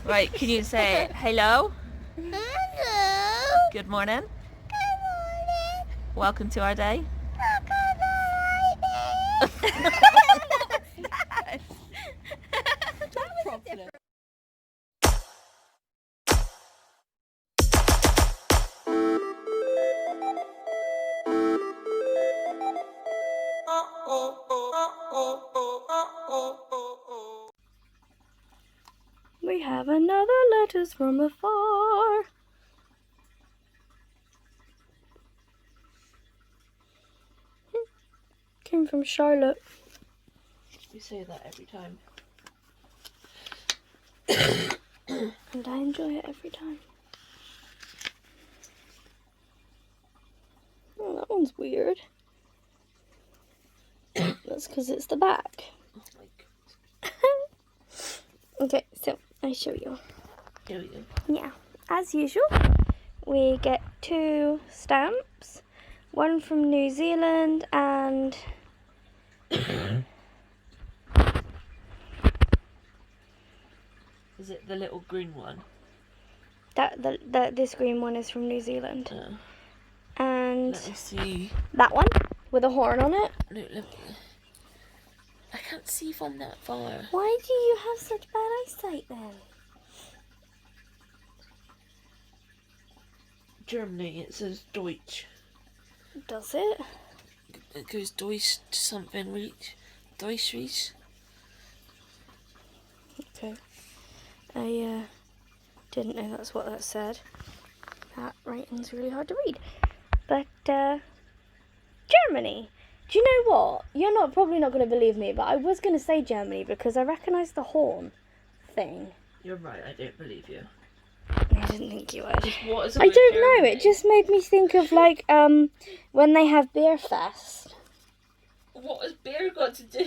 Right, can you say hello? Hello. Good morning. Good morning. Welcome to our day. We have another letters from afar. Came from Charlotte. You say that every time. And I enjoy it every time. Oh, that one's weird. That's because it's the back. Oh my god. Okay, so I show you. Here we go. Yeah, as usual, we get 2 stamps. One from New Zealand and Is it the little green one? this green one is from New Zealand. And Let me see. that one with a horn on it. Look. I can't see from that far. Why do you have such bad eyesight then? Germany, it says Deutsch. Does it? It goes Deutsch to something reach. Deutsch reach. Okay. I didn't know that's what that said. That writing's really hard to read. But Germany. Do you know what? You're probably not going to believe me, but I was going to say Germany because I recognise the horn thing. You're right, I don't believe you. I didn't think you would. What is it I with don't Germany? know. It just made me think of like when they have beer fest. What has beer got to do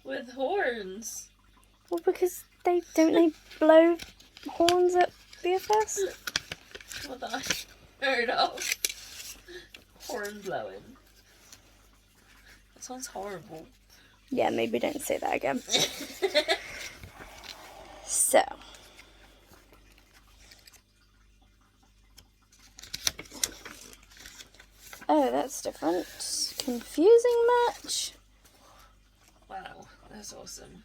with horns? Well, because they blow horns at beer fest. What I heard of. Horn blowing. That sounds horrible. Yeah, maybe don't say that again. So. Oh, that's different. Confusing much? Wow, that's awesome.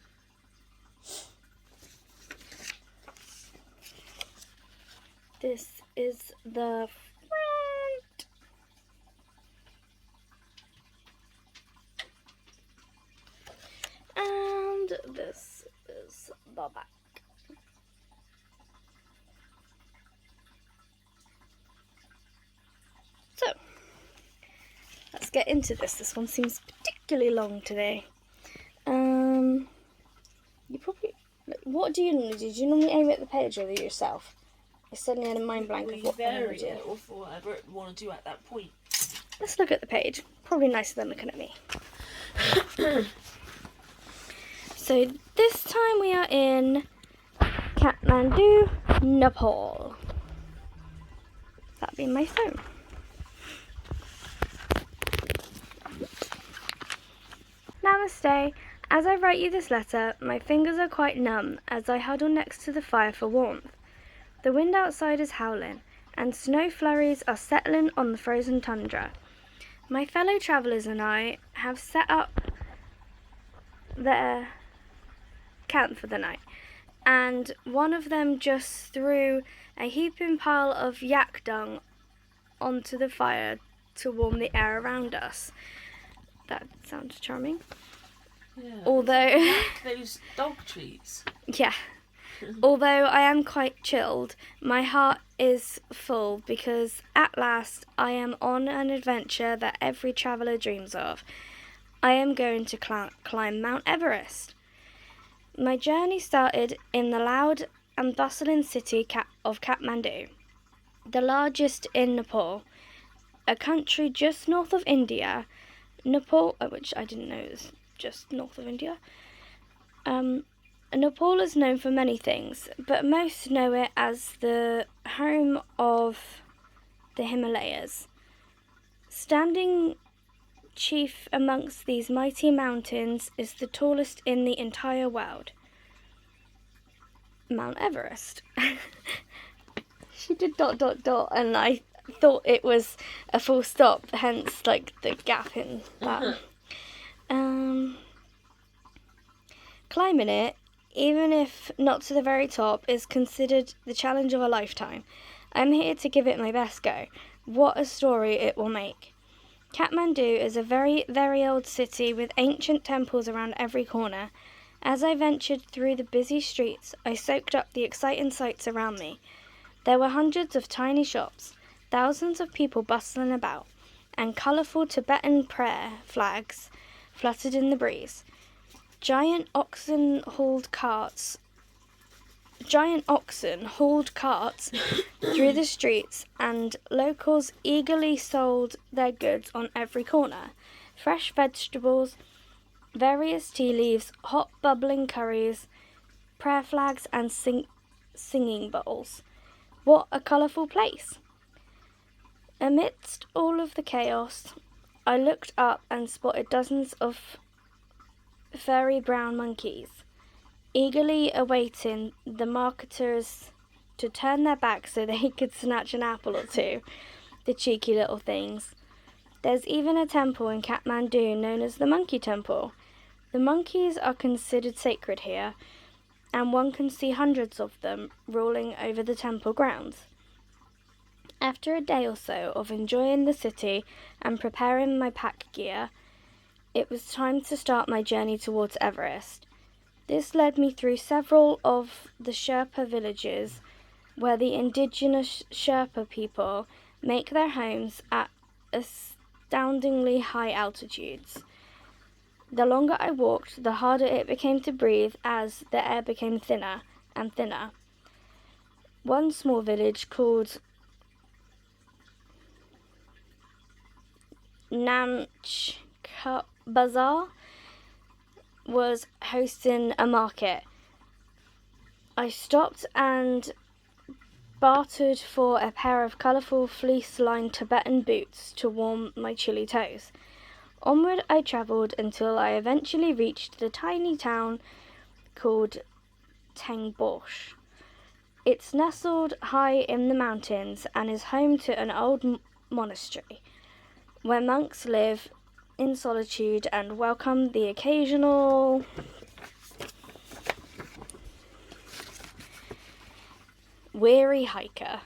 This is the front. And this is the back. So, let's get into this. This one seems particularly long today. You probably... What do you normally do? Do you normally aim at the page or yourself? I suddenly had a mind blank of We what I vary want to do. it with whatever we want to do at that point. Let's look at the page. Probably nicer than looking at me. So this time we are in Kathmandu, Nepal. That'd be my phone. Namaste. As I write you this letter, my fingers are quite numb as I huddle next to the fire for warmth. The wind outside is howling, and snow flurries are settling on the frozen tundra. My fellow travellers and I have set up their camp for the night, and one of them just threw a heaping pile of yak dung onto the fire to warm the air around us. That sounds charming. Yeah. Although, Those dog treats. yeah. Although I am quite chilled, my heart is full because at last I am on an adventure that every traveller dreams of. I am going to climb Mount Everest. My journey started in the loud and bustling city of Kathmandu, the largest in Nepal, a country just north of India. Nepal, which I didn't know was just north of India. Nepal is known for many things, but most know it as the home of the Himalayas. Standing chief amongst these mighty mountains is the tallest in the entire world. Mount Everest. She did ... and I thought it was a full stop, hence like the gap in that. Climbing it, even if not to the very top, is considered the challenge of a lifetime. I'm here to give it my best go. What a story it will make. Kathmandu is a very, very old city with ancient temples around every corner. As I ventured through the busy streets, I soaked up the exciting sights around me. There were hundreds of tiny shops, thousands of people bustling about, and colourful Tibetan prayer flags fluttered in the breeze. Giant oxen hauled carts through the streets, and locals eagerly sold their goods on every corner. Fresh vegetables, various tea leaves, hot bubbling curries, prayer flags, and singing bowls. What a colourful place! Amidst all of the chaos, I looked up and spotted dozens of furry brown monkeys, eagerly awaiting the marketers to turn their backs so they could snatch an apple or two. The cheeky little things. There's even a temple in Kathmandu known as the Monkey Temple. The monkeys are considered sacred here, and one can see hundreds of them rolling over the temple grounds. After a day or so of enjoying the city and preparing my pack gear, it was time to start my journey towards Everest. This led me through several of the Sherpa villages where the indigenous Sherpa people make their homes at astoundingly high altitudes. The longer I walked, the harder it became to breathe as the air became thinner and thinner. One small village called Namch Bazaar was hosting a market. I stopped and bartered for a pair of colourful fleece-lined Tibetan boots to warm my chilly toes. Onward I travelled until I eventually reached the tiny town called Tengbosch. It's nestled high in the mountains and is home to an old monastery where monks live in solitude and welcome the occasional weary hiker.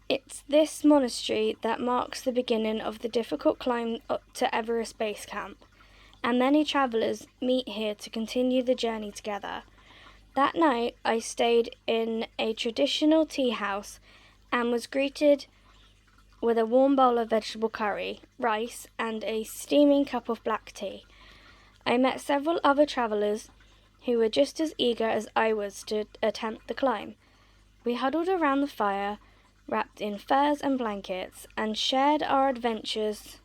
It's this monastery that marks the beginning of the difficult climb up to Everest Base Camp, and many travellers meet here to continue the journey together. That night I stayed in a traditional tea house and was greeted with a warm bowl of vegetable curry, rice, and a steaming cup of black tea. I met several other travellers who were just as eager as I was to attempt the climb. We huddled around the fire, wrapped in furs and blankets, and shared our adventures,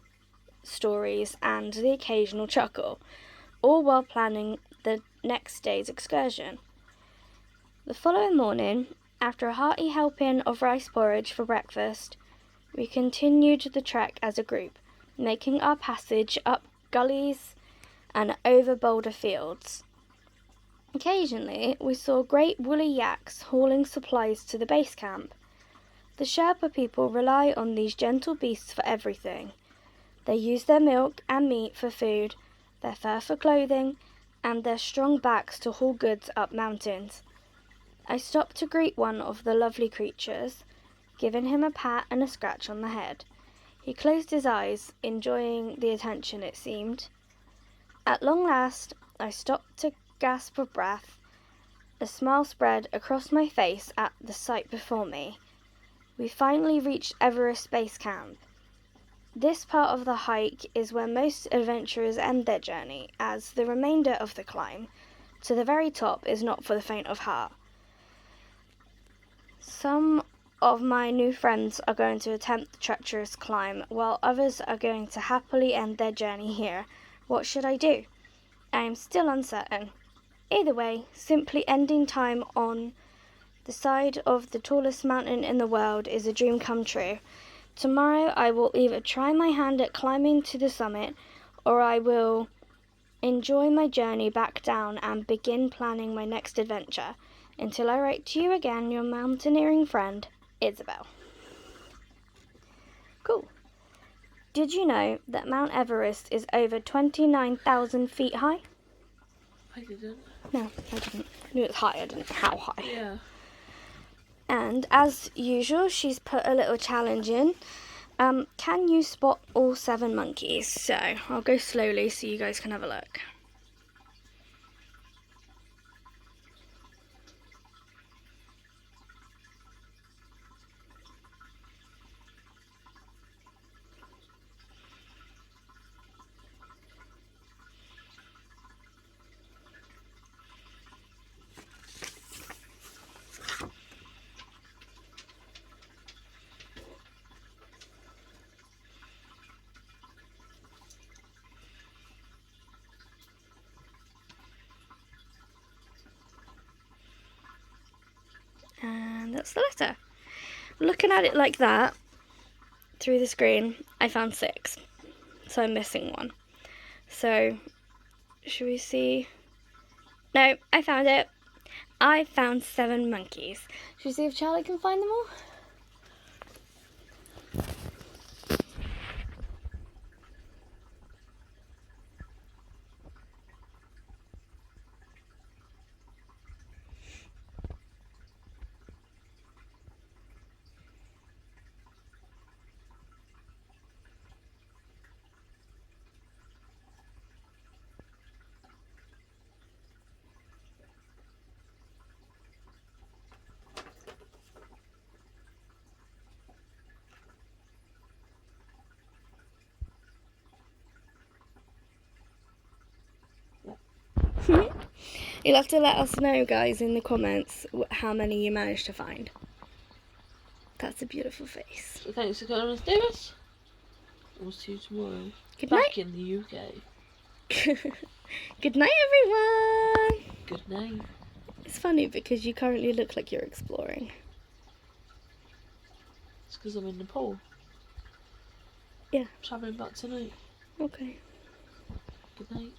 stories, and the occasional chuckle, all while planning the next day's excursion. The following morning, after a hearty helping of rice porridge for breakfast, we continued the trek as a group, making our passage up gullies and over boulder fields. Occasionally, we saw great woolly yaks hauling supplies to the base camp. The Sherpa people rely on these gentle beasts for everything. They use their milk and meat for food, their fur for clothing, and their strong backs to haul goods up mountains. I stopped to greet one of the lovely creatures, giving him a pat and a scratch on the head. He closed his eyes, enjoying the attention it seemed. At long last, I stopped to gasp for breath. A smile spread across my face at the sight before me. We finally reached Everest Base Camp. This part of the hike is where most adventurers end their journey, as the remainder of the climb to the very top is not for the faint of heart. Some of my new friends are going to attempt the treacherous climb, while others are going to happily end their journey here. What should I do? I am still uncertain. Either way, simply ending time on the side of the tallest mountain in the world is a dream come true. Tomorrow I will either try my hand at climbing to the summit, or I will enjoy my journey back down and begin planning my next adventure. Until I write to you again, your mountaineering friend, Isabelle. Cool. Did you know that Mount Everest is over 29,000 feet high? I didn't. No, I didn't. I knew it was high, I didn't know how high. Yeah. And as usual, she's put a little challenge in. Can you spot all 7 monkeys? So I'll go slowly so you guys can have a look. And that's the letter. Looking at it like that, through the screen, I found 6. So I'm missing 1. So, should we see? No, I found it. I found 7 monkeys. Should we see if Charlie can find them all? You'll have to let us know, guys, in the comments how many you managed to find. That's a beautiful face. So thanks for coming with us. We'll see you tomorrow. Good Back night. in the UK. Good night, everyone. Good night. It's funny because you currently look like you're exploring. It's because I'm in Nepal. Yeah. Travelling back tonight. Okay. Good night.